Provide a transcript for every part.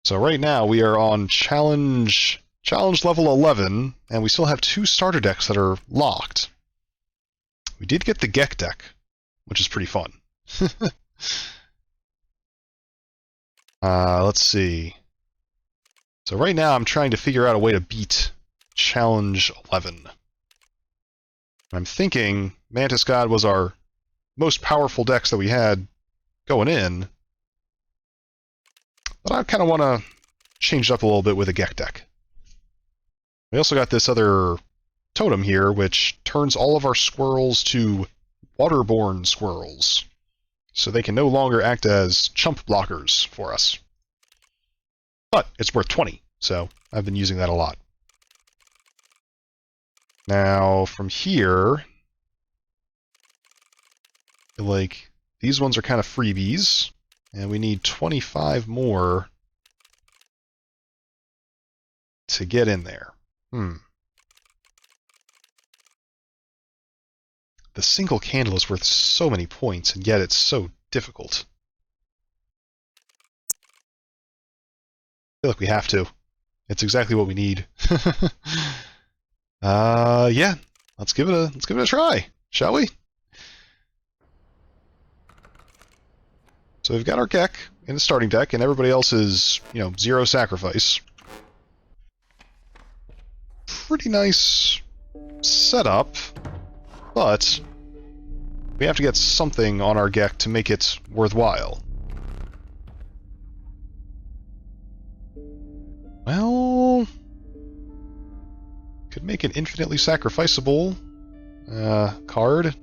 So right now we are on challenge level 11, and we still have 2 starter decks that are locked. We did get the Gek deck, which is pretty fun. Let's see. So right now I'm trying to figure out a way to beat challenge 11. I'm thinking Mantis God was our most powerful decks that we had going in, but I kind of want to change it up a little bit with a Gek deck. We also got this other totem here, which turns all of our squirrels to waterborne squirrels, so they can no longer act as chump blockers for us. But it's worth 20, so I've been using that a lot. Now, from here, like, these ones are kind of freebies, and we need 25 more to get in there. The single candle is worth so many points, and yet it's so difficult. I feel like we have to. It's exactly what we need. Yeah. Let's give it a try, shall we? So we've got our Gek in the starting deck, and everybody else is, 0 sacrifice. Pretty nice setup, but we have to get something on our Gek to make it worthwhile. Well, could make an infinitely sacrificable card.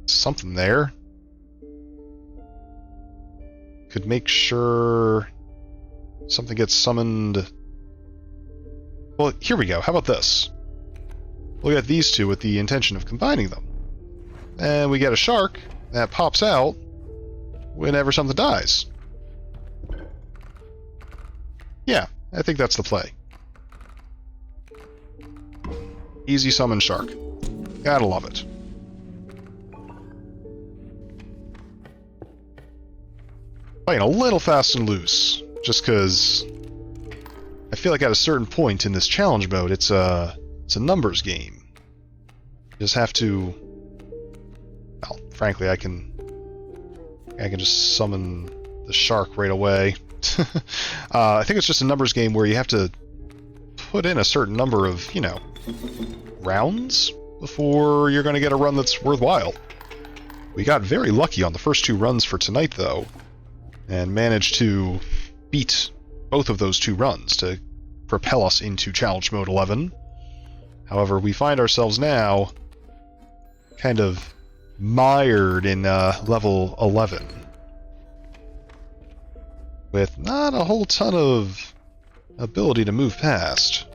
Something there. Could make sure something gets summoned. Well, here we go. How about this? We'll get these two with the intention of combining them. And we get a shark that pops out whenever something dies. Yeah, I think that's the play. Easy summon shark. Gotta love it. Playing a little fast and loose, just because I feel like at a certain point in this challenge mode, it's a numbers game. You just have to. Well, frankly, I can just summon the shark right away. I think it's just a numbers game where you have to put in a certain number of, rounds before you're going to get a run that's worthwhile. We got very lucky on the first 2 runs for tonight, though, and managed to beat both of those 2 runs to propel us into Challenge Mode 11. However, we find ourselves now kind of mired in level 11, with not a whole ton of ability to move past.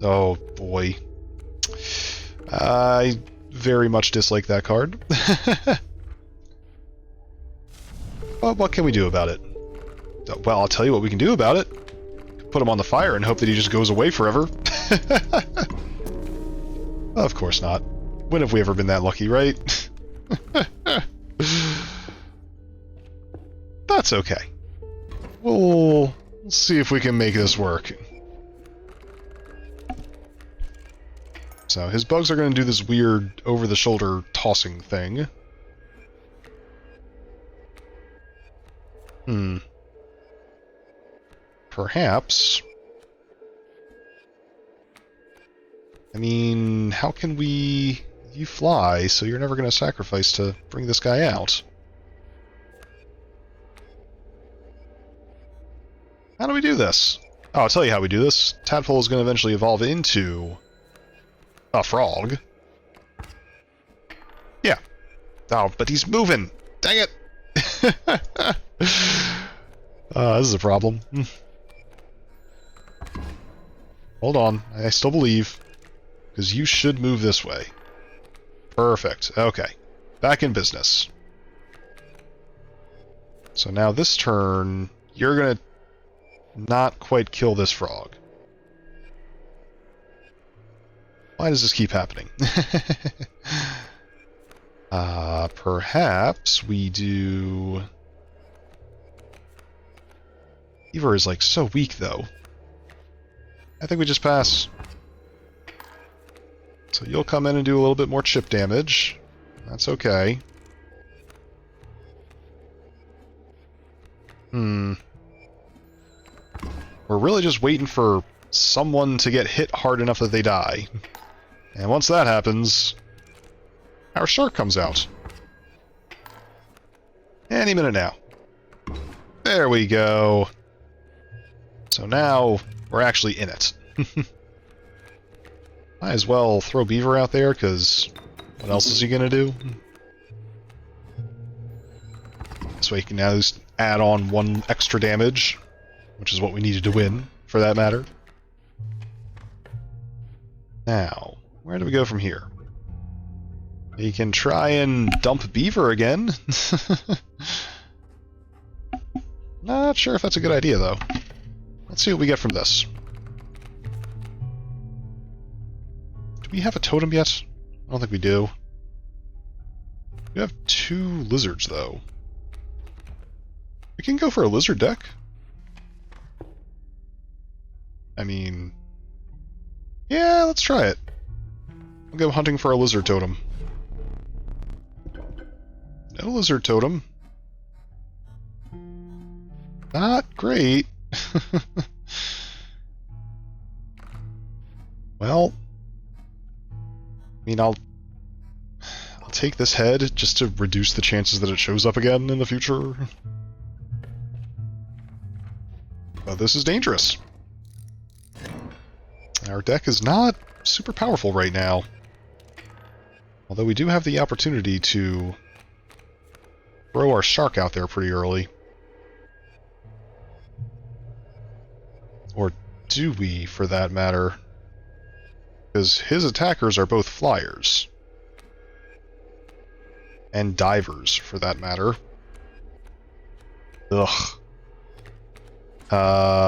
Oh boy. I very much dislike that card. But what can we do about it? Well, I'll tell you what we can do about it. Put him on the fire and hope that he just goes away forever. Of course not. When have we ever been that lucky, right? That's okay. We'll see if we can make this work. So his bugs are going to do this weird over-the-shoulder tossing thing. Perhaps. I mean, how can we... You fly, so you're never going to sacrifice to bring this guy out. How do we do this? Oh, I'll tell you how we do this. Tadpole is going to eventually evolve into a frog. Yeah. Oh, but he's moving! Dang it! This is a problem. Hold on. I still believe. Because you should move this way. Perfect. Okay. Back in business. So now this turn, you're going to not quite kill this frog. Why does this keep happening? Perhaps we do... Beaver is, like, so weak, though. I think we just pass. So you'll come in and do a little bit more chip damage. That's okay. We're really just waiting for someone to get hit hard enough that they die. And once that happens, our shark comes out. Any minute now. There we go. So now we're actually in it. Might as well throw Beaver out there, because what else is he gonna do? This way he can now just add on 1 extra damage, which is what we needed to win, for that matter. Now, where do we go from here? We can try and dump Beaver again. Not sure if that's a good idea, though. Let's see what we get from this. Do we have a totem yet? I don't think we do. We have 2 lizards, though. We can go for a lizard deck. I mean... yeah, let's try it. We'll go hunting for a lizard totem. No lizard totem. Not great. Well, I mean, I'll take this head just to reduce the chances that it shows up again in the future. But this is dangerous. Our deck is not super powerful right now. Although we do have the opportunity to throw our shark out there pretty early. Or do we, for that matter? Because his attackers are both flyers. And divers, for that matter. Ugh.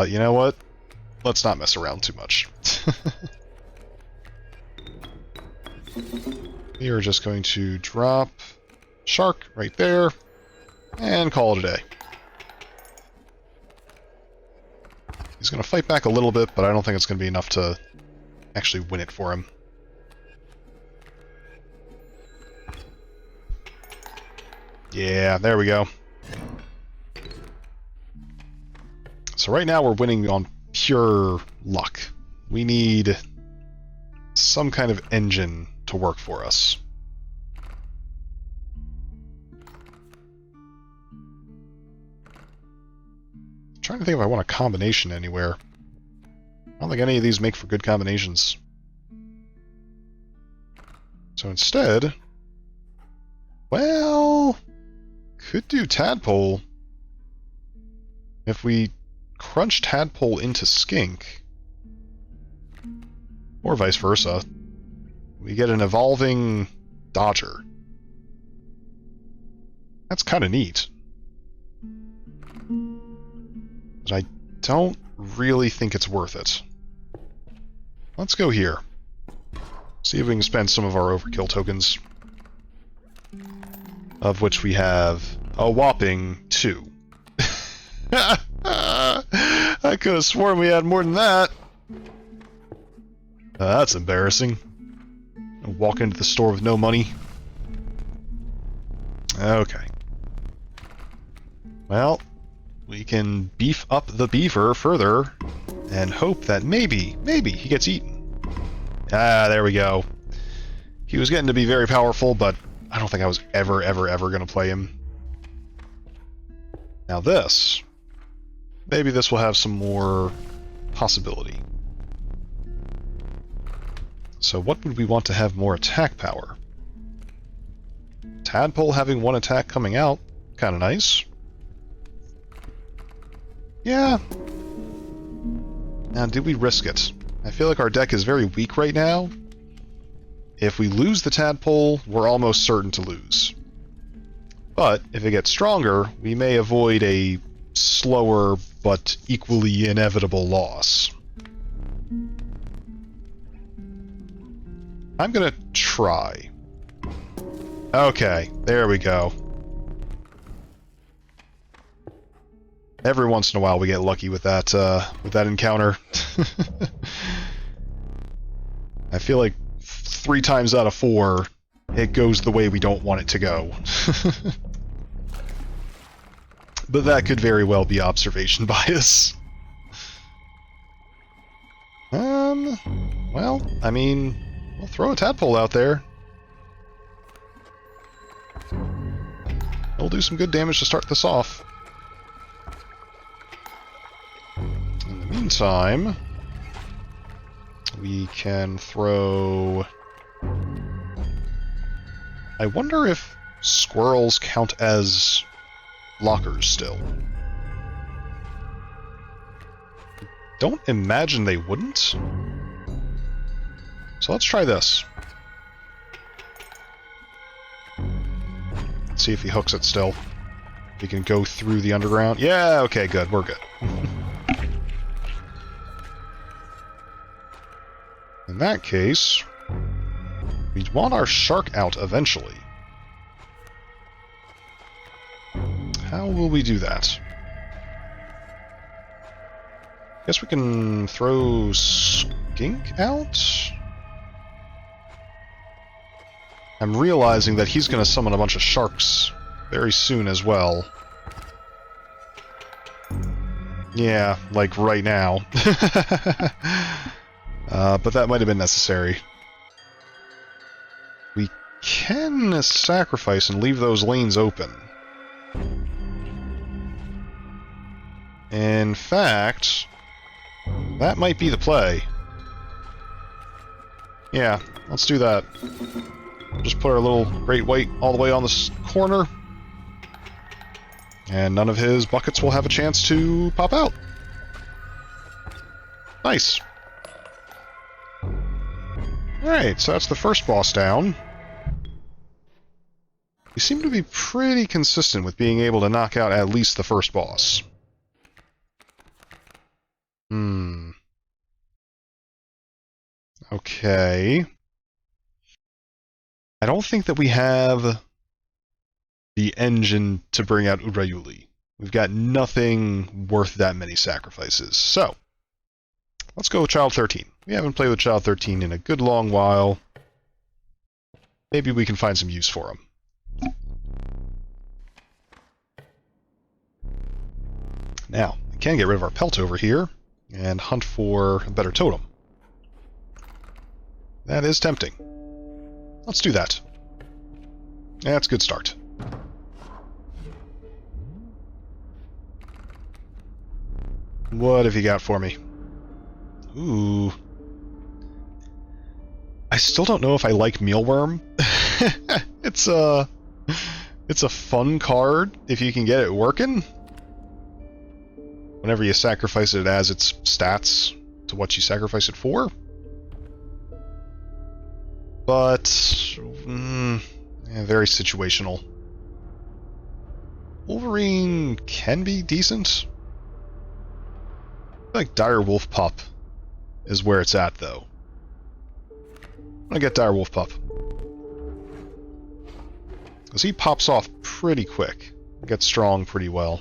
You know what? Let's not mess around too much. We are just going to drop shark right there and call it a day. He's going to fight back a little bit, but I don't think it's going to be enough to actually win it for him. Yeah, there we go. So right now we're winning on pure luck. We need some kind of engine to work for us. I'm trying to think if I want a combination anywhere. I don't think any of these make for good combinations. So instead, well, could do Tadpole. If we crunch Tadpole into Skink, or vice versa, we get an evolving Dodger. That's kind of neat. But I don't really think it's worth it. Let's go here. See if we can spend some of our overkill tokens. Of which we have a whopping 2. I could have sworn we had more than that. That's embarrassing. Walk into the store with no money. Okay. Well, we can beef up the beaver further and hope that maybe he gets eaten. Ah, there we go. He was getting to be very powerful, but I don't think I was ever going to play him. Now this, maybe this will have some more possibility. So what would we want to have more attack power? Tadpole having 1 attack coming out, kind of nice. Yeah. Now, do we risk it? I feel like our deck is very weak right now. If we lose the Tadpole, we're almost certain to lose. But if it gets stronger, we may avoid a slower but equally inevitable loss. I'm gonna try. Okay, there we go. Every once in a while we get lucky with that encounter. I feel like 3 times out of 4, it goes the way we don't want it to go. But that could very well be observation bias. Well, I mean, we'll throw a tadpole out there. It'll do some good damage to start this off. In the meantime, we can throw... I wonder if squirrels count as blockers still. Don't imagine they wouldn't. So let's try this. Let's see if he hooks it still. We can go through the underground. Yeah, okay, good. We're good. In that case, we want our shark out eventually. How will we do that? Guess we can throw Skink out? I'm realizing that he's going to summon a bunch of sharks very soon as well. Yeah, like right now. But that might have been necessary. We can sacrifice and leave those lanes open. In fact, that might be the play. Yeah, let's do that. Just put our little great white all the way on this corner. And none of his buckets will have a chance to pop out. Nice. Alright, so that's the first boss down. We seem to be pretty consistent with being able to knock out at least the first boss. Okay. I don't think that we have the engine to bring out Urayuli. We've got nothing worth that many sacrifices. So, let's go with Child 13. We haven't played with Child 13 in a good long while. Maybe we can find some use for him. Now, we can get rid of our pelt over here and hunt for a better totem. That is tempting. Let's do that. That's a good start. What have you got for me? Ooh. I still don't know if I like Mealworm. It's a fun card if you can get it working. Whenever you sacrifice it as its stats to what you sacrifice it for. But very situational. Wolverine can be decent. I feel like Dire Wolf Pup is where it's at, though. I'm gonna get Dire Wolf Pup. Because he pops off pretty quick. Gets strong pretty well.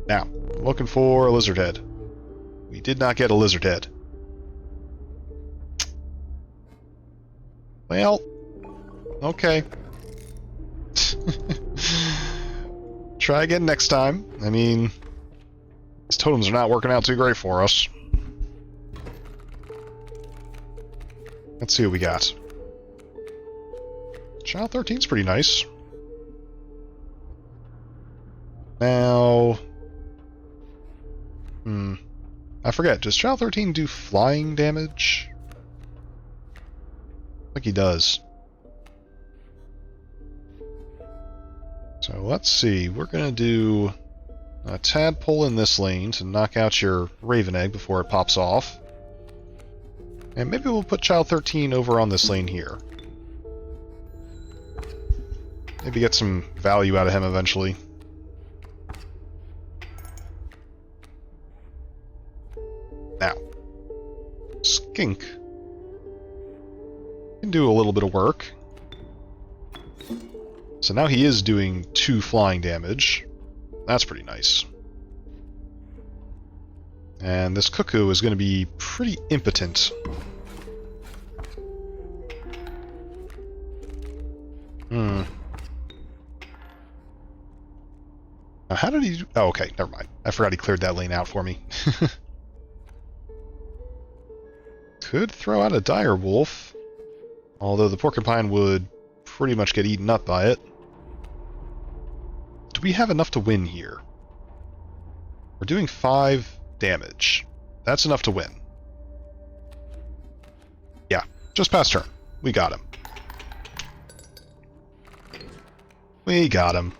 Now, looking for a lizard head. We did not get a lizard head. Well, okay. Try again next time. I mean, these totems are not working out too great for us. Let's see what we got. Child 13's pretty nice. Now... I forget, does Child 13 do flying damage? I think he does. So let's see, we're gonna do a tadpole in this lane to knock out your Raven Egg before it pops off. And maybe we'll put Child 13 over on this lane here. Maybe get some value out of him eventually. Now, Skink. Can do a little bit of work. So now he is doing 2 flying damage. That's pretty nice. And this cuckoo is going to be pretty impotent. Now how did he... Oh, okay, never mind. I forgot he cleared that lane out for me. Could throw out a dire wolf, although the porcupine would pretty much get eaten up by it. Do we have enough to win here? We're doing 5 damage. That's enough to win. Yeah, just past turn. We got him. We got him.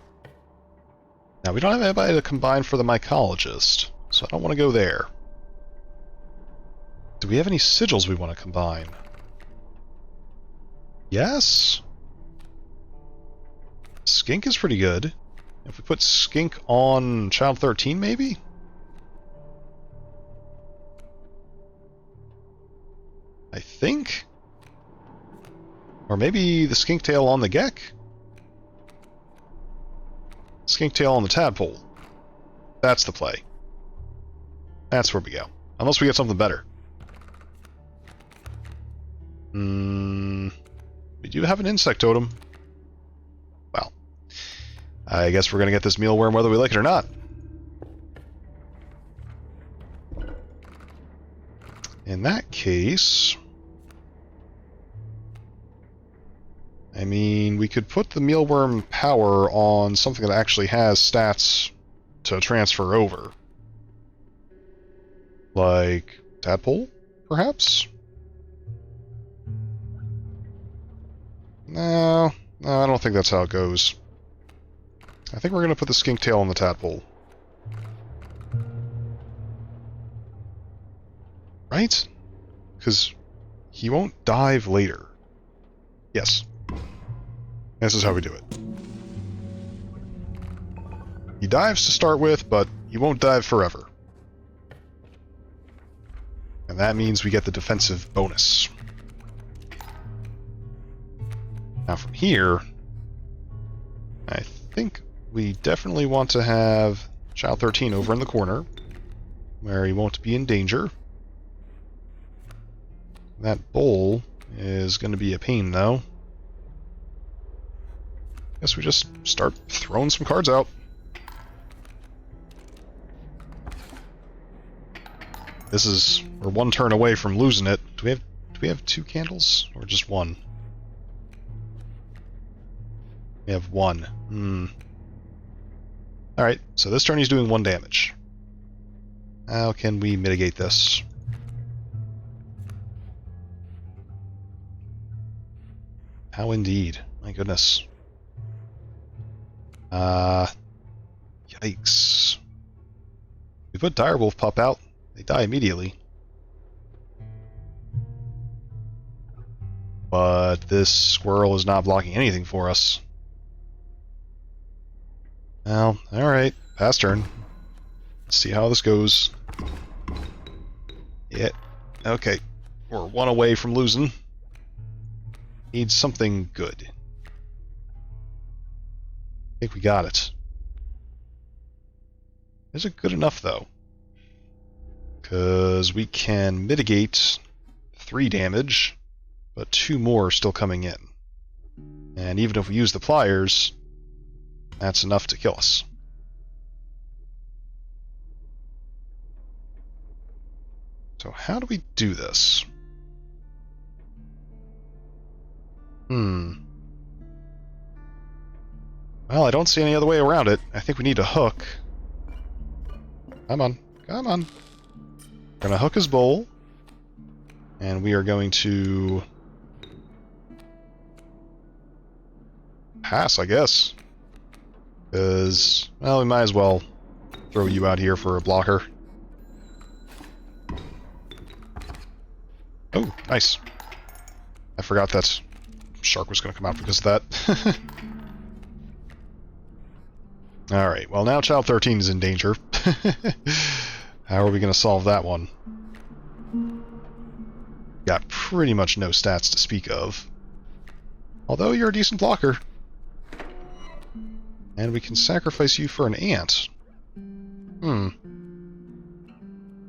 Now, we don't have anybody to combine for the mycologist, so I don't want to go there. Do we have any sigils we want to combine? Yes? Skink is pretty good. If we put Skink on Child 13, maybe? I think? Or maybe the Skink Tail on the Gek? Skink Tail on the Tadpole. That's the play. That's where we go. Unless we get something better. We do have an insect totem. Well, I guess we're going to get this mealworm whether we like it or not. In that case... I mean, we could put the mealworm power on something that actually has stats to transfer over. Like Tadpole, perhaps? No, I don't think that's how it goes. I think we're going to put the Skink Tail on the Tadpole. Right? Because he won't dive later. Yes. This is how we do it. He dives to start with, but he won't dive forever. And that means we get the defensive bonus. Now from here, I think we definitely want to have Child 13 over in the corner, where he won't be in danger. That bowl is going to be a pain, though. Guess we just start throwing some cards out. We're 1 turn away from losing it. Do we have 2 candles or just 1? We have 1. Alright, so this turn he's doing 1 damage. How can we mitigate this? How indeed. My goodness. Yikes. We put Direwolf Pup out. They die immediately. But this squirrel is not blocking anything for us. Well, alright. Pass turn. Let's see how this goes. Yeah. Okay. We're 1 away from losing. Need something good. I think we got it. Is it good enough, though? Because we can mitigate 3 damage, but 2 more are still coming in. And even if we use the pliers, that's enough to kill us. So how do we do this? Well, I don't see any other way around it. I think we need a hook. Come on. Come on. We're going to hook his bowl. And we are going to... pass, I guess. Because, well, we might as well throw you out here for a blocker. Oh, nice. I forgot that shark was going to come out because of that. Alright, well now Child 13 is in danger. How are we going to solve that one? Got pretty much no stats to speak of. Although you're a decent blocker. And we can sacrifice you for an ant.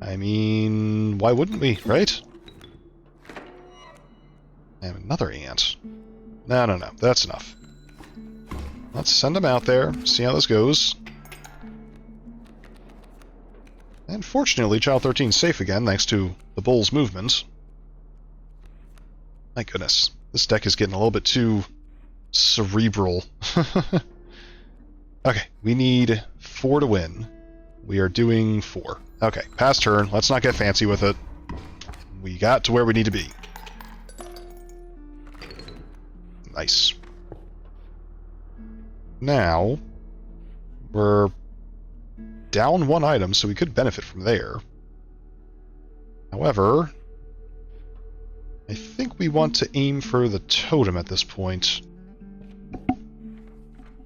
I mean, why wouldn't we, right? And another ant. No, that's enough. Let's send them out there, see how this goes. And fortunately, Child 13's safe again, thanks to the bull's movement. My goodness, this deck is getting a little bit too cerebral. Okay, we need 4 to win. We are doing 4. Okay, pass turn. Let's not get fancy with it. We got to where we need to be. Nice. Now, we're down 1 item, so we could benefit from there. However, I think we want to aim for the totem at this point.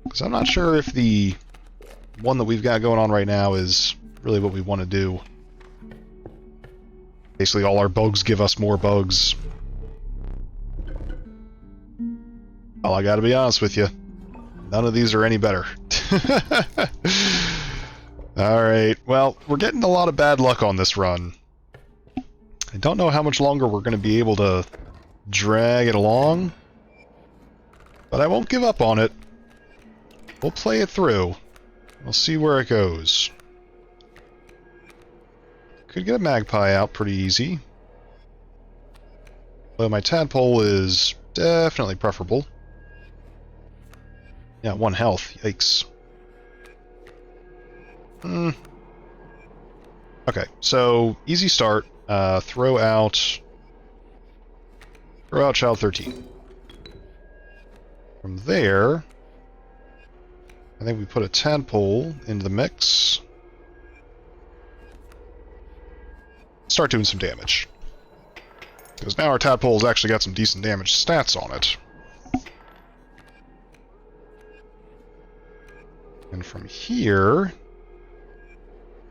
Because I'm not sure if the one that we've got going on right now is really what we want to do. Basically, all our bugs give us more bugs. Well, I gotta be honest with you. None of these are any better. Alright, well, we're getting a lot of bad luck on this run. I don't know how much longer we're going to be able to drag it along, but I won't give up on it. We'll play it through. We'll see where it goes. Could get a magpie out pretty easy. But my tadpole is definitely preferable. Yeah, 1 health. Yikes. Okay, so easy start. Throw out Child 13. From there, I think we put a tadpole into the mix. Start doing some damage. Because now our tadpole's actually got some decent damage stats on it. And from here,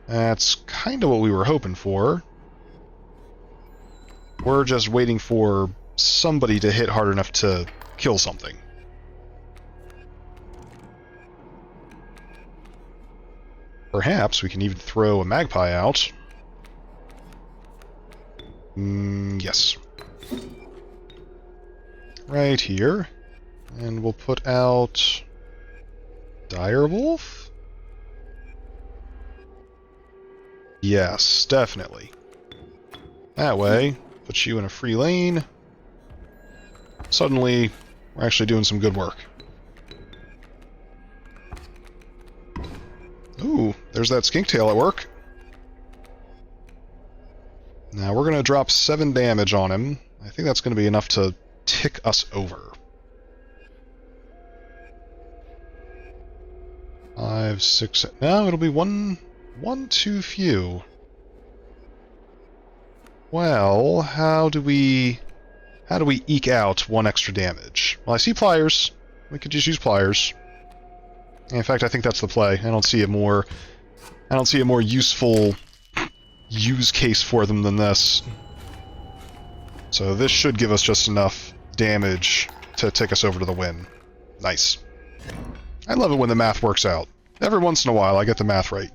that's kind of what we were hoping for. We're just waiting for somebody to hit hard enough to kill something. Perhaps we can even throw a magpie out. Yes. Right here. And we'll put out Direwolf? Yes, definitely. That way, puts you in a free lane. Suddenly, we're actually doing some good work. Ooh, there's that skink tail at work. Now we're going to drop 7 damage on him. I think that's going to be enough to tick us over. 5, 6... No, it'll be one too few. Well, how do we eke out 1 extra damage? Well, I see pliers. We could just use pliers. In fact, I think that's the play. I don't see a more useful use case for them than this. So this should give us just enough damage to take us over to the win. Nice. I love it when the math works out. Every once in a while, I get the math right.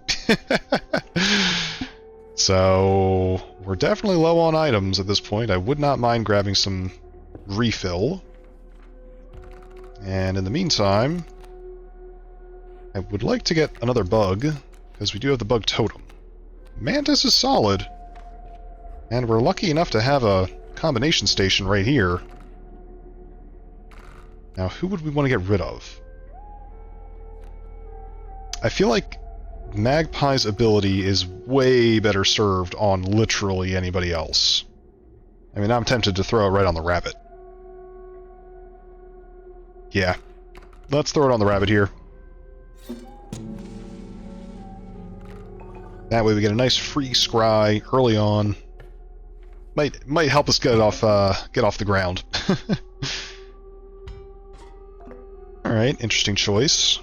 So, we're definitely low on items at this point. I would not mind grabbing some refill. And in the meantime, I would like to get another bug, because we do have the bug totem. Mantis is solid. And we're lucky enough to have a combination station right here. Now, who would we want to get rid of? I feel like Magpie's ability is way better served on literally anybody else. I mean, I'm tempted to throw it right on the rabbit. Yeah. Let's throw it on the rabbit here. That way we get a nice free scry early on. Might help us get off the ground. Alright, interesting choice.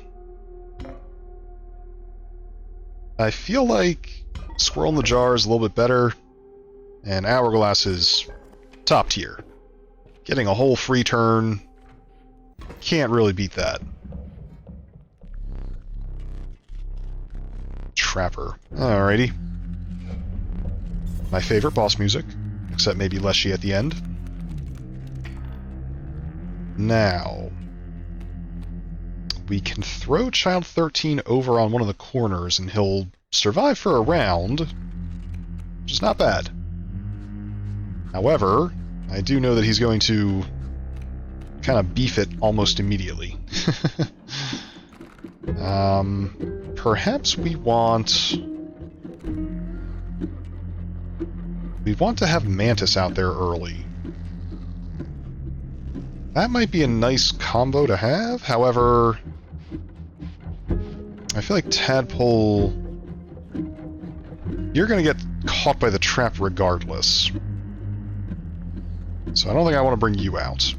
I feel like Squirrel in the Jar is a little bit better, and Hourglass is top tier. Getting a whole free turn can't really beat that. Trapper. Alrighty. My favorite boss music, except maybe Leshy at the end. Now, we can throw Child 13 over on one of the corners and he'll survive for a round, which is not bad. However, I do know that he's going to kind of beef it almost immediately. Perhaps we want to have Mantis out there early. That might be a nice combo to have, however, I feel like Tadpole, you're going to get caught by the trap regardless. So I don't think I want to bring you out.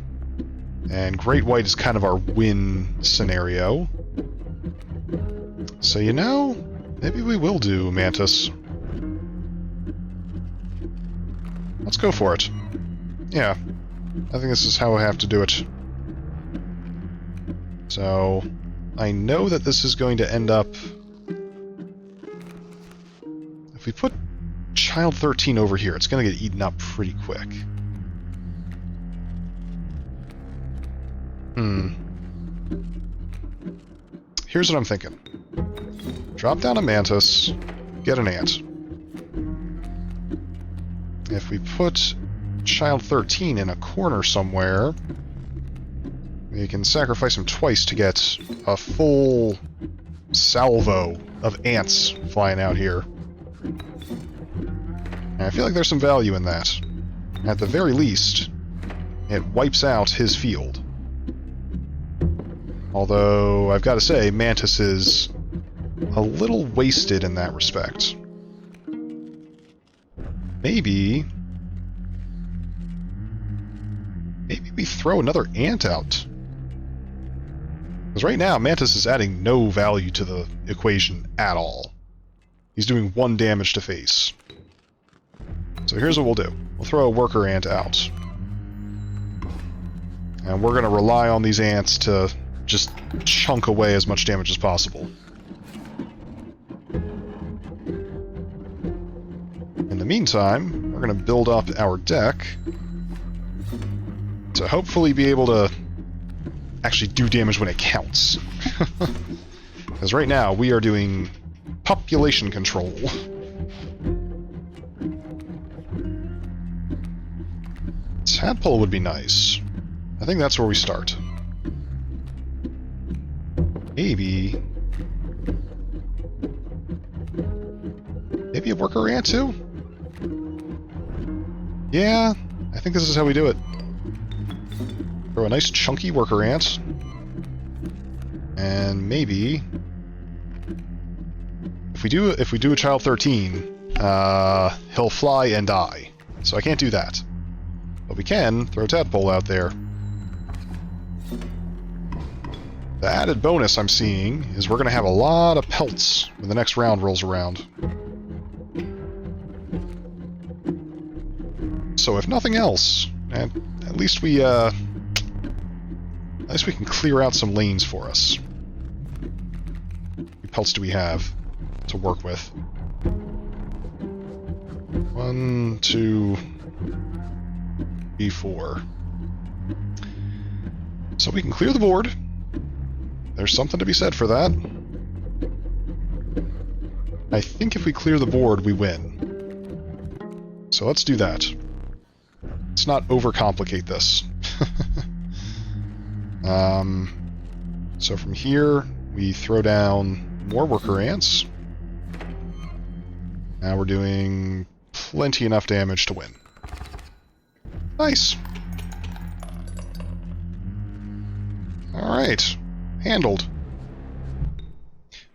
And Great White is kind of our win scenario. So, you know, maybe we will do Mantis. Let's go for it. Yeah, I think this is how I have to do it. So, I know that this is going to end up... If we put Child 13 over here, it's going to get eaten up pretty quick. Here's what I'm thinking. Drop down a Mantis, get an Ant. If we put Child 13 in a corner somewhere, we can sacrifice him twice to get a full salvo of ants flying out here. And I feel like there's some value in that. At the very least, it wipes out his field. Although, I've got to say, Mantis is a little wasted in that respect. Maybe we throw another ant out. Because right now, Mantis is adding no value to the equation at all. He's doing 1 damage to face. So here's what we'll do. We'll throw a worker ant out. And we're going to rely on these ants to just chunk away as much damage as possible. In the meantime, we're going to build up our deck to hopefully be able to actually do damage when it counts. Because right now, we are doing population control. Tadpole would be nice. I think that's where we start. Maybe a worker ant too? Yeah, I think this is how we do it. Throw a nice chunky worker ant. And maybe if we do a Child 13, he'll fly and die. So I can't do that. But we can throw Tadpole out there. The added bonus I'm seeing is we're going to have a lot of pelts when the next round rolls around. So if nothing else, at least we can clear out some lanes for us. How many pelts do we have to work with? 1, 2, 3, 4. So we can clear the board. There's something to be said for that. I think if we clear the board, we win. So let's do that. Let's not overcomplicate this. So from here, we throw down more worker ants. Now we're doing plenty enough damage to win. Nice. Alright. Handled.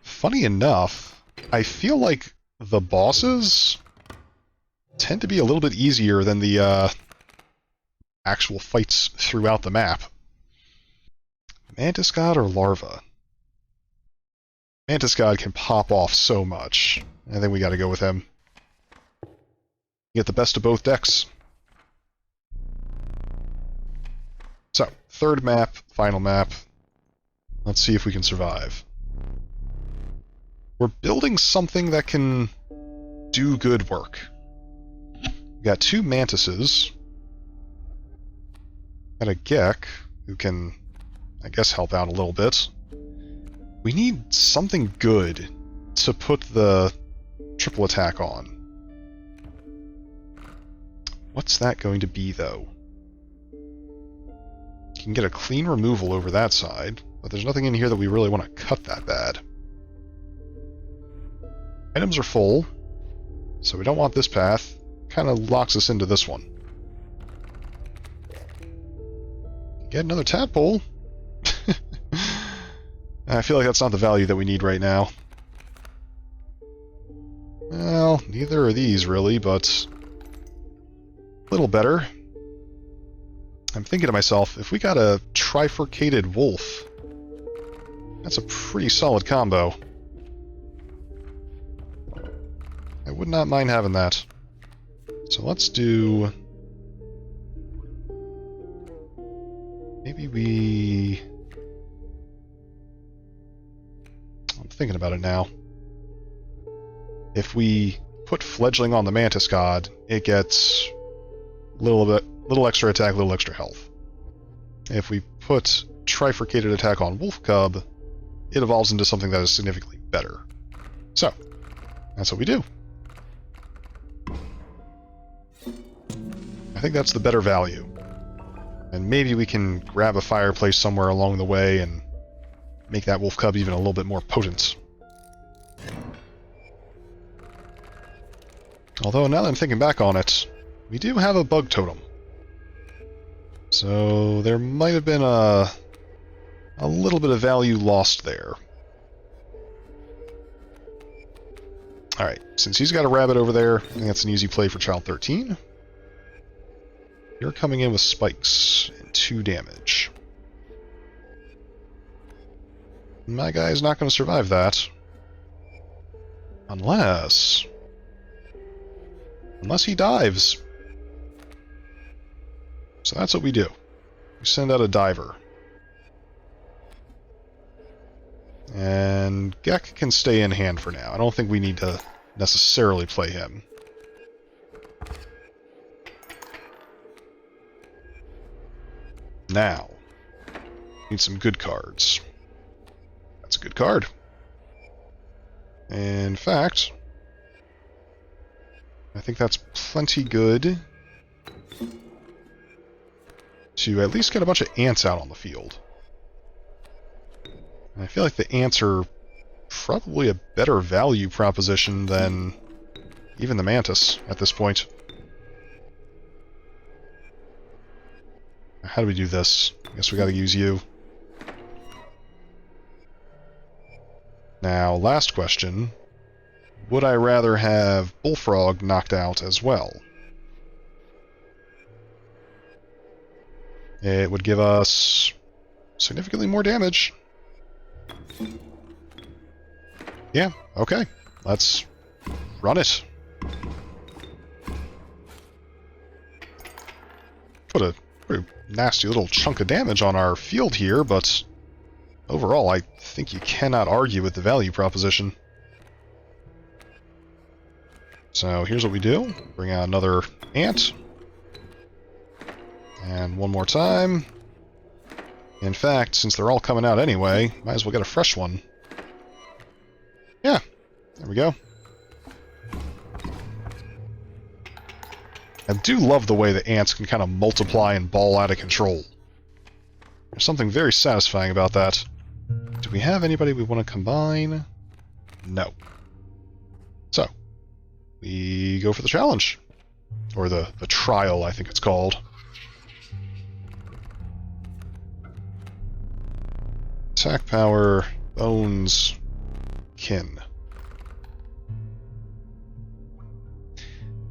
Funny enough, I feel like the bosses tend to be a little bit easier than the actual fights throughout the map. Mantis God or Larva? Mantis God can pop off so much. I think we gotta go with him. Get the best of both decks. So, third map, final map. Let's see if we can survive. We're building something that can do good work. We got 2 mantises. Got a Gek, who can, I guess, help out a little bit. We need something good to put the triple attack on. What's that going to be, though? You can get a clean removal over that side, but there's nothing in here that we really want to cut that bad. Items are full, so we don't want this path. Kind of locks us into this one. Get another tadpole. I feel like that's not the value that we need right now. Well, neither are these really, but a little better. I'm thinking to myself, if we got a trifurcated wolf, that's a pretty solid combo. I would not mind having that. So let's do... maybe we... I'm thinking about it now. If we put Fledgling on the Mantis God, it gets little extra attack, little extra health. If we put Trifurcated attack on Wolf Cub, it evolves into something that is significantly better. So, that's what we do. I think that's the better value. And maybe we can grab a fireplace somewhere along the way and make that Wolf Cub even a little bit more potent. Although, now that I'm thinking back on it, we do have a bug totem. So, there might have been a little bit of value lost there. Alright, since he's got a rabbit over there, I think that's an easy play for Child 13. You're coming in with spikes and 2 damage. My guy is not going to survive that. Unless he dives. So that's what we do. We send out a diver. And Gek can stay in hand for now. I don't think we need to necessarily play him. Now, need some good cards. That's a good card. In fact, I think that's plenty good to at least get a bunch of ants out on the field. And I feel like the ants are probably a better value proposition than even the mantis at this point. How do we do this? I guess we gotta use you. Now, last question. Would I rather have Bullfrog knocked out as well? It would give us significantly more damage. Yeah, okay. Let's run it. Put a pretty nasty little chunk of damage on our field here, but overall I think you cannot argue with the value proposition. So here's what we do. Bring out another ant. And one more time. In fact, since they're all coming out anyway, might as well get a fresh one. Yeah, there we go. I do love the way the ants can kind of multiply and ball out of control. There's something very satisfying about that. Do we have anybody we want to combine? No. So, we go for the challenge. Or the trial, I think it's called. Attack power, bones, kin.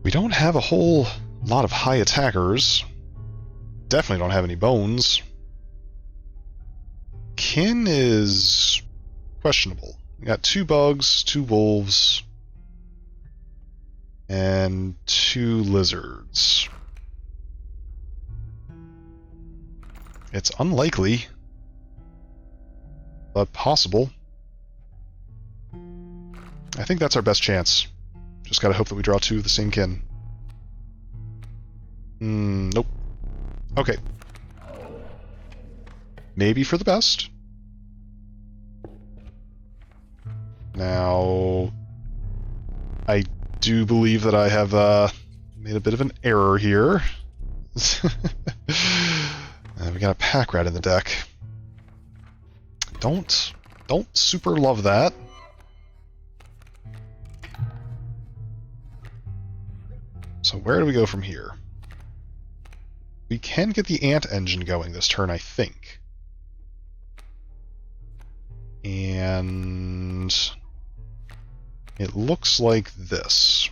We don't have a whole lot of high attackers. Definitely don't have any bones. Kin is questionable. We got 2 bugs, 2 wolves, and 2 lizards. It's unlikely, but possible. I think that's our best chance. Just gotta hope that we draw 2 of the same kin. Nope. Okay. Maybe for the best. Now, I do believe that I have made a bit of an error here. We got a pack rat in the deck. Don't super love that. So where do we go from here? We can get the ant engine going this turn, I think. And it looks like this.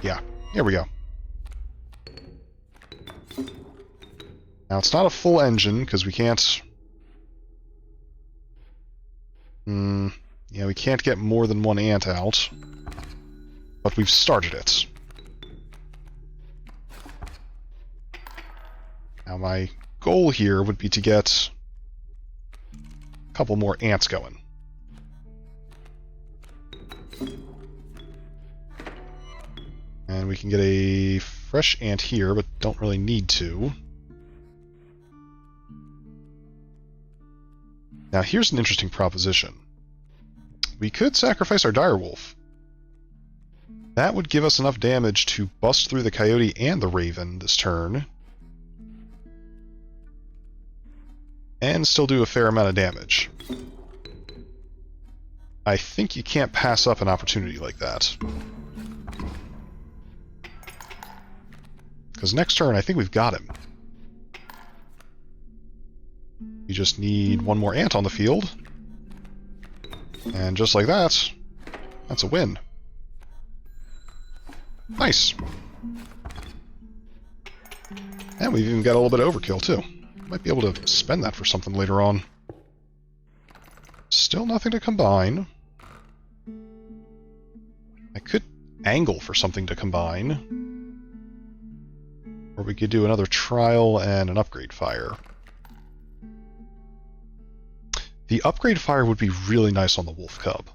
Yeah, here we go. Now it's not a full engine, because we can't... yeah, we can't get more than 1 ant out. But we've started it. Now my goal here would be to get a couple more ants going. And we can get a fresh ant here, but don't really need to. Now here's an interesting proposition. We could sacrifice our direwolf. That would give us enough damage to bust through the coyote and the raven this turn. And still do a fair amount of damage. I think you can't pass up an opportunity like that. Because next turn, I think we've got him. We just need 1 more ant on the field. And just like that, that's a win. Nice. And we've even got a little bit of overkill, too. Might be able to spend that for something later on. Still nothing to combine. I could angle for something to combine. Or we could do another trial and an upgrade fire. The upgrade fire would be really nice on the wolf cub.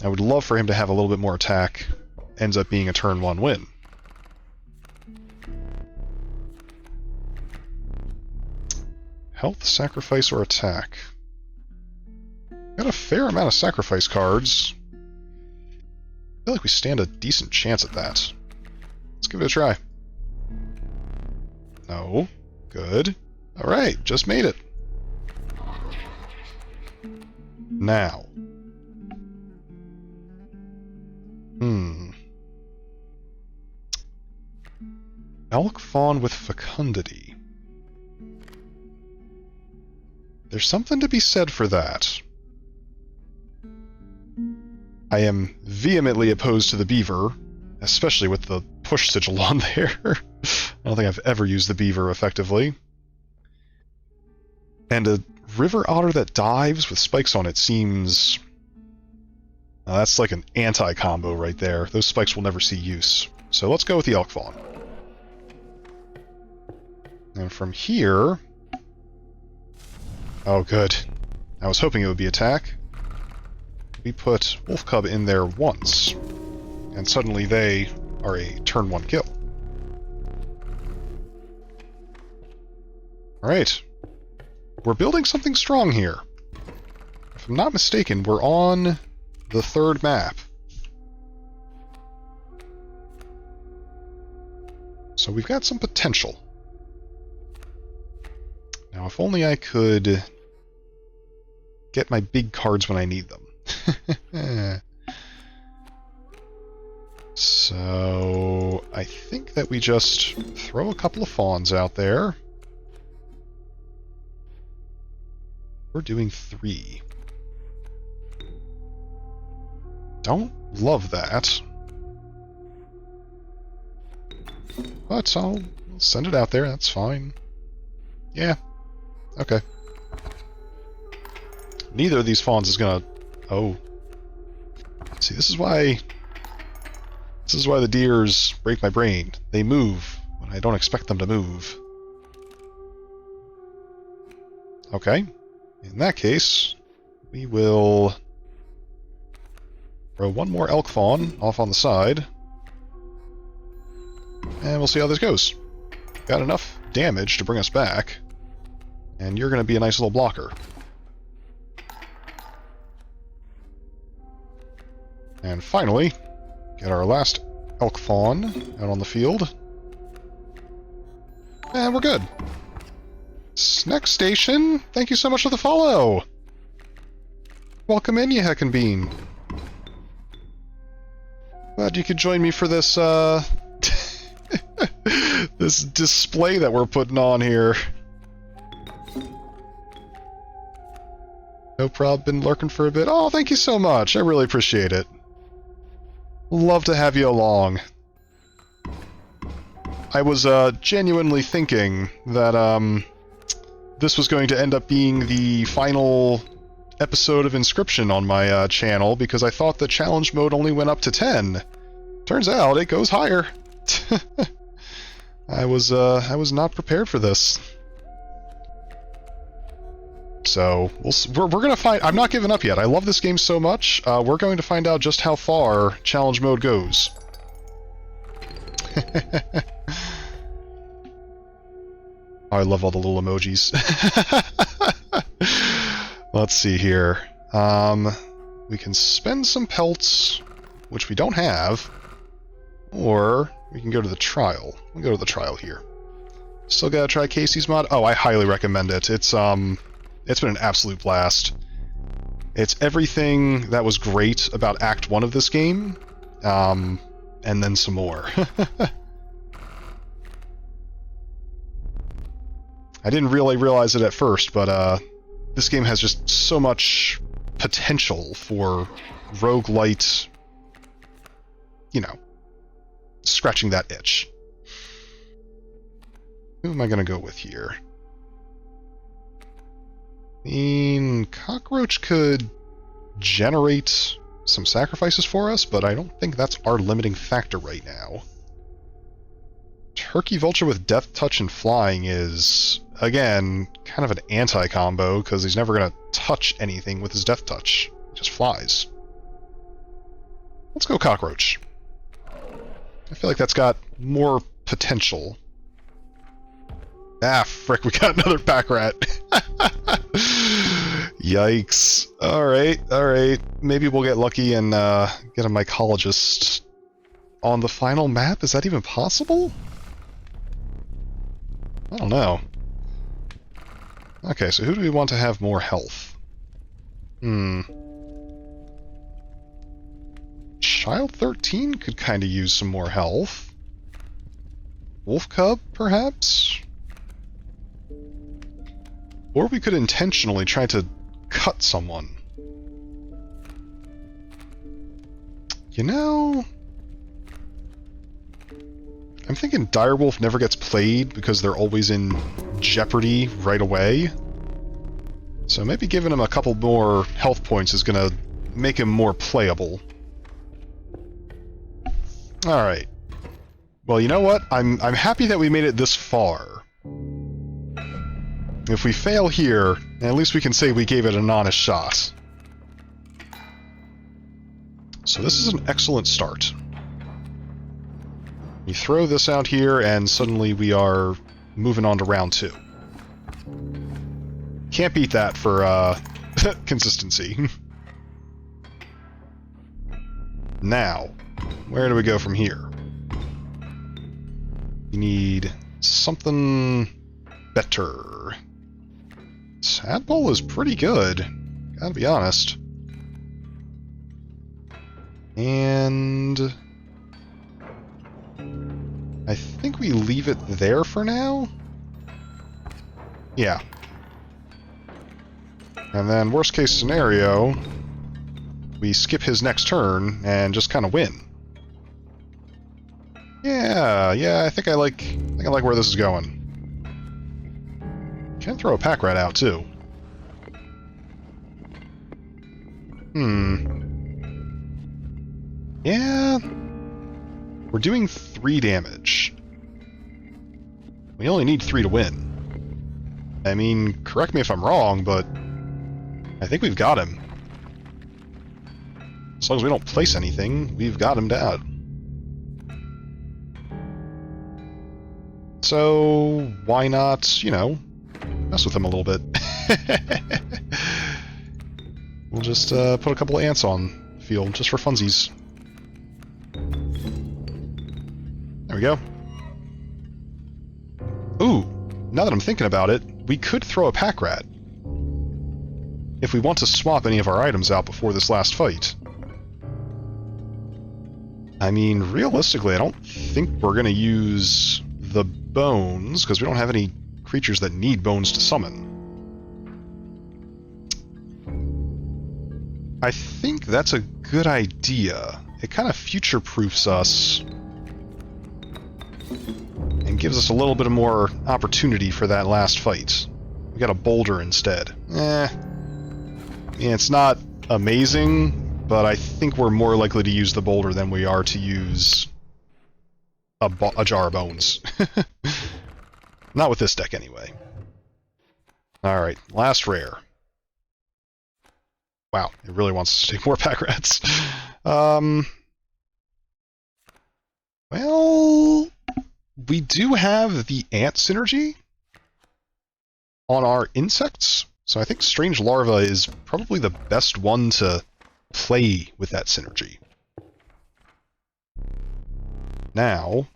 I would love for him to have a little bit more attack. Ends up being a turn 1 win. Health, sacrifice, or attack. Got a fair amount of sacrifice cards. I feel like we stand a decent chance at that. Let's give it a try. No. Good. Alright, just made it. Now. Elk fawn with fecundity. There's something to be said for that. I am vehemently opposed to the beaver, especially with the push sigil on there. I don't think I've ever used the beaver effectively. And a river otter that dives with spikes on it seems... that's like an anti-combo right there. Those spikes will never see use. So let's go with the elk fawn. And from here... oh, good. I was hoping it would be attack. We put wolf cub in there once, and suddenly they are a turn 1 kill. Alright. We're building something strong here. If I'm not mistaken, we're on the 3rd map. So we've got some potential. Now, if only I could get my big cards when I need them. So, I think that we just throw a couple of fawns out there. We're doing 3. Don't love that. But I'll send it out there, that's fine. Yeah. Okay. Neither of these fawns is gonna... oh. See, this is why This is why the deers break my brain. They move when I don't expect them to move. Okay. In that case, we will throw one more elk fawn off on the side. And we'll see how this goes. Got enough damage to bring us back. And you're going to be a nice little blocker. And finally, get our last elk fawn out on the field. And we're good. Next station, thank you so much for the follow. Welcome in, you heckin' bean. Glad you could join me for this, this display that we're putting on here. No prob, been lurking for a bit. Oh, thank you so much. I really appreciate it. Love to have you along. I was genuinely thinking that this was going to end up being the final episode of Inscryption on my channel, because I thought the challenge mode only went up to 10. Turns out it goes higher. I was not prepared for this. So we're gonna find. I'm not giving up yet. I love this game so much. We're going to find out just how far challenge mode goes. I love all the little emojis. Let's see here. We can spend some pelts, which we don't have, or we can go to the trial. We'll go to the trial here. Still gotta try Kaycee's mod. Oh, I highly recommend it. It's been an absolute blast. It's everything that was great about Act 1 of this game, and then some more. I didn't really realize it at first, but this game has just so much potential for rogue-lite, you know, scratching that itch. Who am I going to go with here? I mean, Cockroach could generate some sacrifices for us, but I don't think that's our limiting factor right now. Turkey Vulture with Death Touch and Flying is, again, kind of an anti-combo, because he's never going to touch anything with his Death Touch. He just flies. Let's go Cockroach. I feel like that's got more potential. Ah, frick, we got another pack rat. Yikes. Alright. Maybe we'll get lucky and get a mycologist on the final map? Is that even possible? I don't know. Okay, so who do we want to have more health? Child 13 could kind of use some more health. Wolf Cub, perhaps? Or we could intentionally try to cut someone. You know, I'm thinking Direwolf never gets played because they're always in jeopardy right away. So maybe giving him a couple more health points is going to make him more playable. Alright. Well, you know what? I'm happy that we made it this far. If we fail here, at least we can say we gave it an honest shot. So this is an excellent start. We throw this out here, and suddenly we are moving on to round 2. Can't beat that for consistency. Now, where do we go from here? We need something better. Tadpole is pretty good, gotta be honest. And I think we leave it there for now? Yeah. And then, worst case scenario, we skip his next turn and just kind of win. Yeah, I think I like where this is going. Can throw a pack rat out too. Yeah. We're doing 3 damage. We only need 3 to win. I mean, correct me if I'm wrong, but I think we've got him. As long as we don't place anything, we've got him down. So, why not, you know, mess with him a little bit? We'll just put a couple of ants on the field, just for funsies. There we go. Ooh, now that I'm thinking about it, we could throw a pack rat. If we want to swap any of our items out before this last fight. I mean, realistically, I don't think we're going to use the bones, because we don't have any creatures that need bones to summon. I think that's a good idea. It kind of future-proofs us and gives us a little bit more opportunity for that last fight. We got a boulder instead. Yeah, it's not amazing, but I think we're more likely to use the boulder than we are to use a jar of bones. Not with this deck, anyway. Alright, last rare. Wow, it really wants us to take more pack rats. Well, we do have the ant synergy on our insects, so I think Strange Larva is probably the best one to play with that synergy. Now,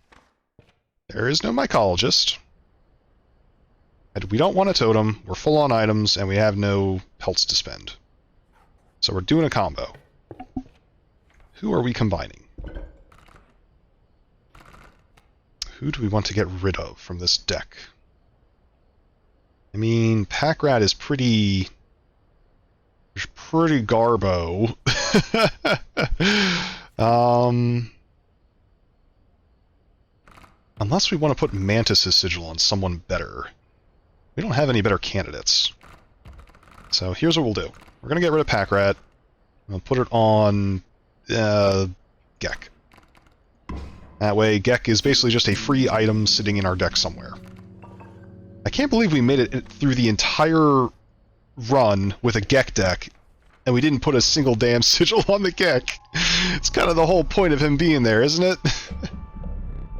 there is no mycologist. And we don't want a totem, we're full on items, and we have no pelts to spend. So we're doing a combo. Who are we combining? Who do we want to get rid of from this deck? I mean, pack rat is pretty garbo. Unless we want to put Mantis' sigil on someone better. We don't have any better candidates. So here's what we'll do. We're going to get rid of pack rat. We'll put it on Gek. That way, Gek is basically just a free item sitting in our deck somewhere. I can't believe we made it through the entire run with a Gek deck, and we didn't put a single damn sigil on the Gek. It's kind of the whole point of him being there, isn't it?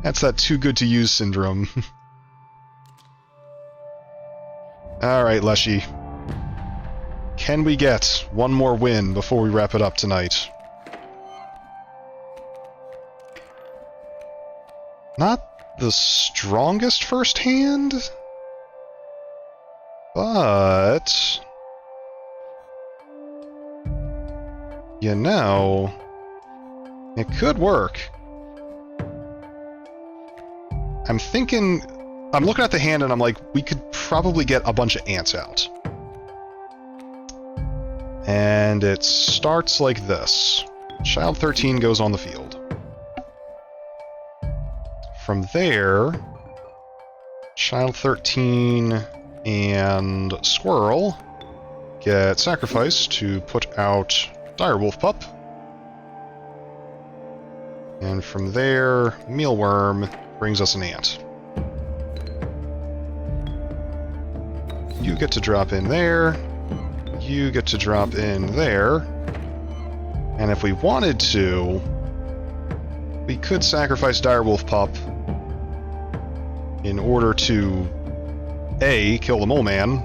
That's that too good to use syndrome. Alright, Leshy. Can we get one more win before we wrap it up tonight? Not the strongest first hand, but you know, it could work. I'm looking at the hand and I'm like, we could probably get a bunch of ants out. And it starts like this. Child 13 goes on the field. From there, Child 13 and Squirrel get sacrificed to put out Direwolf Pup. And from there, Mealworm brings us an ant. You get to drop in there. You get to drop in there. And if we wanted to, we could sacrifice Direwolf Pup in order to A, kill the Mole Man,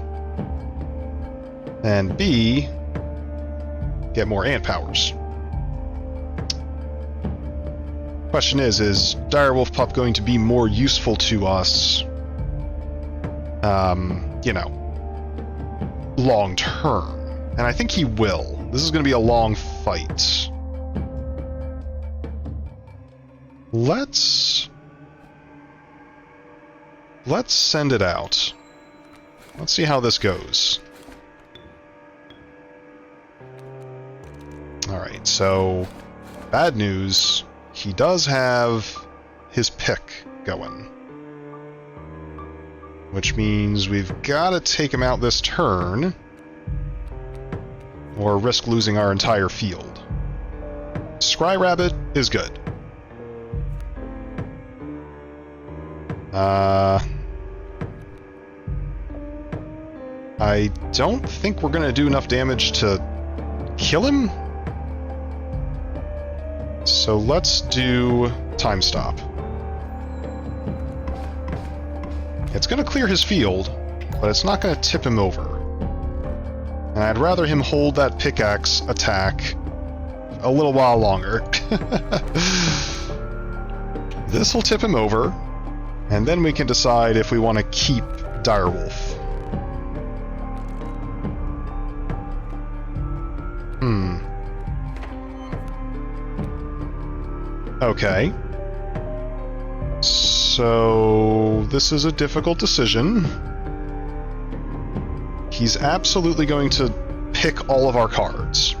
and B, get more ant powers. Question is Direwolf Pup going to be more useful to us, you know, long term? And I think he will. This is going to be a long fight. Let's send it out. Let's see how this goes. Alright, so bad news. He does have his pick going. Which means we've got to take him out this turn, or risk losing our entire field. Scry Rabbit is good. I don't think we're gonna do enough damage to kill him. So let's do time stop. It's gonna clear his field, but it's not gonna tip him over. And I'd rather him hold that pickaxe attack a little while longer. This will tip him over, and then we can decide if we want to keep Direwolf. Okay. So this is a difficult decision. He's absolutely going to pick all of our cards.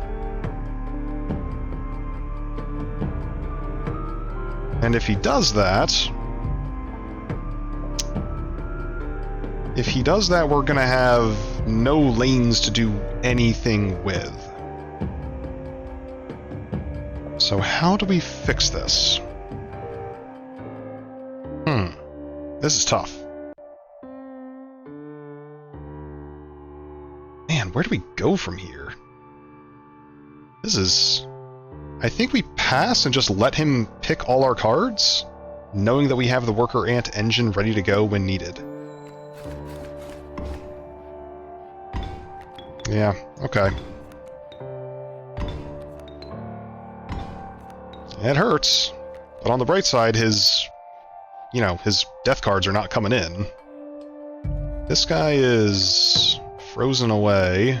And if he does that... we're gonna have no lanes to do anything with. So how do we fix this? This is tough. Man, where do we go from here? This is... I think we pass and just let him pick all our cards, knowing that we have the Worker Ant engine ready to go when needed. Yeah, okay. It hurts, but on the bright side, his death cards are not coming in. This guy is frozen away.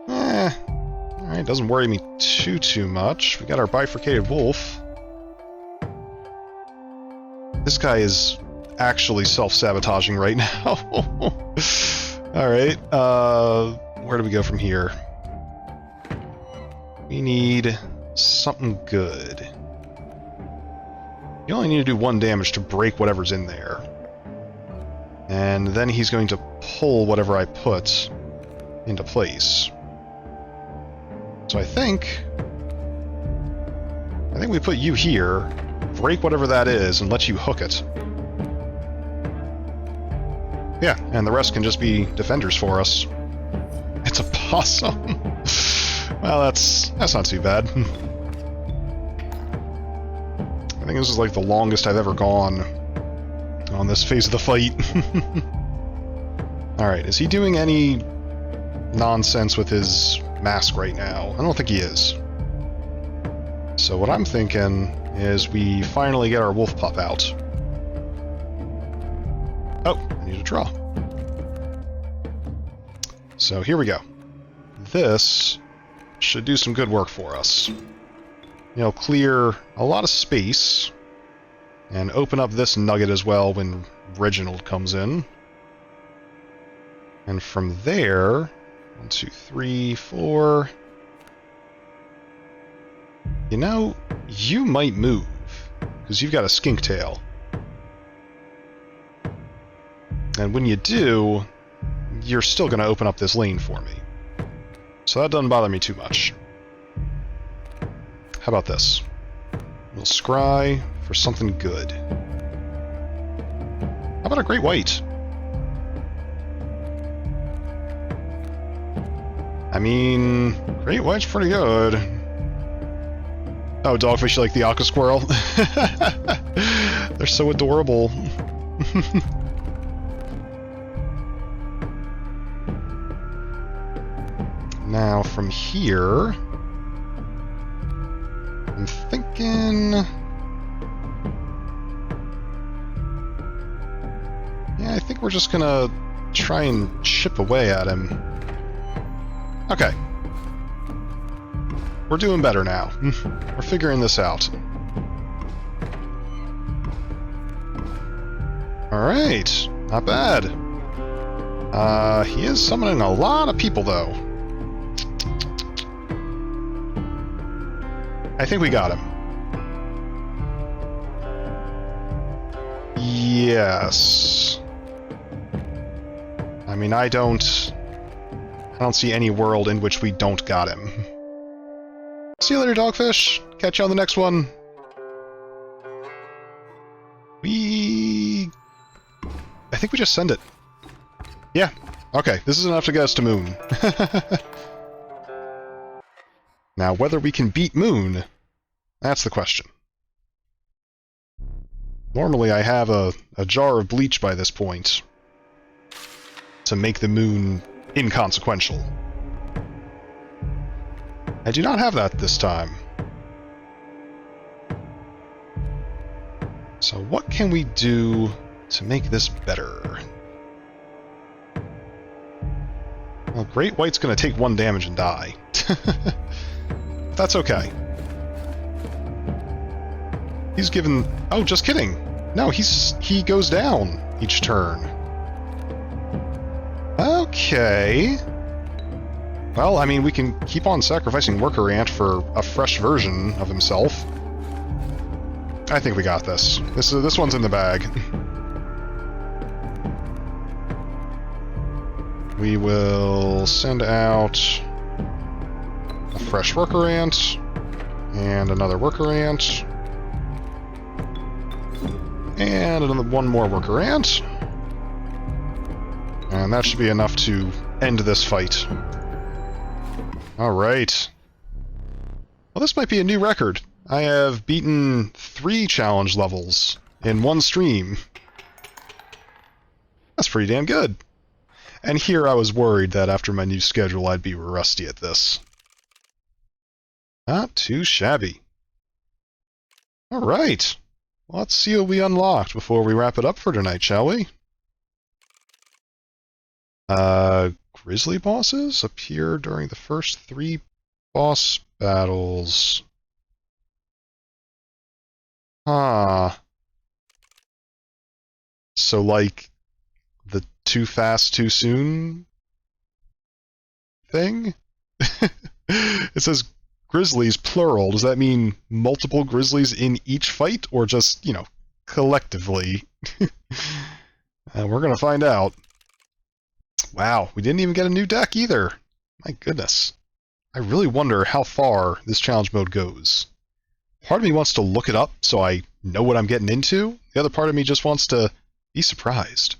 Alright, doesn't worry me too much. We got our bifurcated wolf. This guy is actually self-sabotaging right now. Alright, where do we go from here? We need something good. You only need to do 1 damage to break whatever's in there. And then he's going to pull whatever I put into place. So I think we put you here, break whatever that is, and let you hook it. Yeah, and the rest can just be defenders for us. It's a possum. Well, that's not too bad. I think this is like the longest I've ever gone on this phase of the fight. Alright, is he doing any nonsense with his mask right now? I don't think he is. So what I'm thinking is we finally get our wolf pup out. Oh, I need to draw. So here we go. This should do some good work for us. Clear a lot of space and open up this nugget as well when Reginald comes in. And from there, 1, 2, 3, 4. You might move because you've got a skink tail. And when you do, you're still going to open up this lane for me. So that doesn't bother me too much. How about this? We'll scry for something good. How about a Great White? I mean, Great White's pretty good. Oh, Dogfish, you like the Aqua Squirrel? They're so adorable. Now, from here... I'm thinking... Yeah, I think we're just gonna try and chip away at him. Okay. We're doing better now. We're figuring this out. Alright. Not bad. He is summoning a lot of people, though. I think we got him. Yes. I mean, I don't see any world in which we don't got him. See you later, Dogfish. Catch you on the next one. I think we just send it. Yeah. Okay, this is enough to get us to Moon. Now, whether we can beat Moon, that's the question. Normally I have a jar of bleach by this point to make the Moon inconsequential. I do not have that this time. So what can we do to make this better? Well, Great White's going to take 1 damage and die. That's okay. He's given... Oh, just kidding! No, he goes down each turn. Okay. Well, I mean, we can keep on sacrificing Worker Ant for a fresh version of himself. I think we got this. This one's in the bag. We will send out a fresh Worker Ant, and another Worker Ant, and one more Worker Ant. And that should be enough to end this fight. Alright. Well, this might be a new record. I have beaten 3 challenge levels in 1 stream. That's pretty damn good. And here I was worried that after my new schedule I'd be rusty at this. Not too shabby. Alright. Let's see what we unlocked before we wrap it up for tonight, shall we? Grizzly bosses appear during the first 3 boss battles. So, like, the too fast, too soon thing? It says grizzlies, plural. Does that mean multiple grizzlies in each fight, or just, you know, collectively? We're gonna find out. Wow, we didn't even get a new deck either. My goodness. I really wonder how far this challenge mode goes. Part of me wants to look it up so I know what I'm getting into. The other part of me just wants to be surprised.